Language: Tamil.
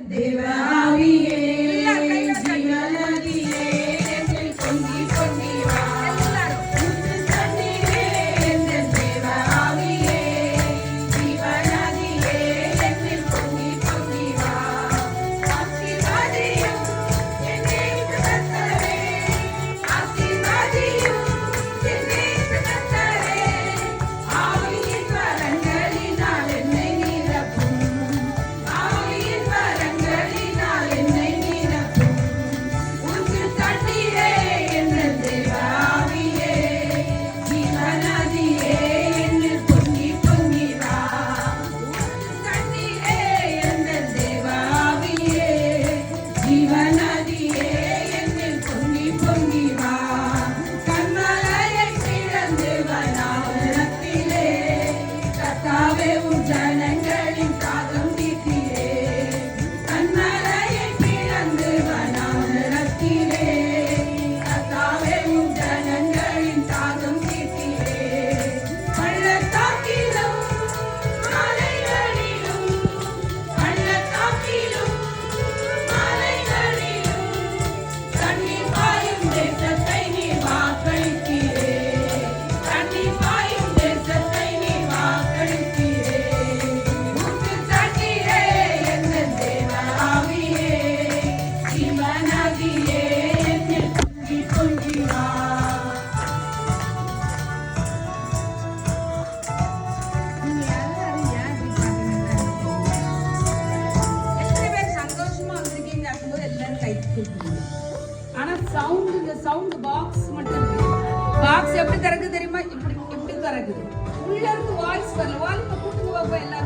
தேவாவியே ஜீவநதியே என்னில் பொங்கி பொங்கி வா. ஊற்று தண்ணீரே எந்தன் தேவாவியே ஜீவநதியே என்னில் பொங்கி பொங்கி வா. ஆசீர்வாதியும் என் இயேசு கர்த்தரே, ஆசீர்வாதியும் என் இயேசு கர்த்தரே. ஆவியின் வரங்களினால் என்னை நிரப்பும், ஆவியின் வரங்களினால் என்னை நிரப்பும். ஊற்று தண்ணீரே எந்தன் தேவாவியே ஜீவநதியே என்னில் பொங்கி பொங்கி வா. ஊற்று தண்ணீரே எந்தன் தேவாவியே ஜீவநதியே என்னில் பொங்கி பொங்கி வா. கன்மலையை பிளந்து வனாந்தரத்திலே கர்த்தாவே உம் ஜனங்களின் தாகம் தீர்த்தீரே. கன்மலையை பிளந்து வனாந்தரத்திலே கர்த்தாவே உம் ஜனங்களின் தாகம் தீர்த்தீரே. பள்ளத்தாக்கிலும் மலைகளிலும், பள்ளத்தாக்கிலும் மலைகளிலும் தண்ணீர் பாயும் தேசத்தை நீர் வாக்களித்தீரே. தண்ணீர் பாயும் தேசத்தை நீர் வாக்களித்தீரே. ஊற்று தண்ணீரே எந்தன் தேவாவியே ஜீவநதியே என்னில் பொங்கி பொங்கி வா. எத்தனை பேர் சந்தோஷமா வந்திருக்கீங்க அப்படிங்கும்போது எல்லாரும் கை தூக்குங்க. ஆனா இந்த சவுண்ட் பாக்ஸ் மட்டும் இருக்கு. பாக்ஸ் எப்படி திறக்குது தெரியுமா? இப்படி இப்படி திறக்குது. உள்ள இருந்து வாய்ஸ் வரல. வால்யூம் கூட்டுங்க பாப்பா. எல்லாம்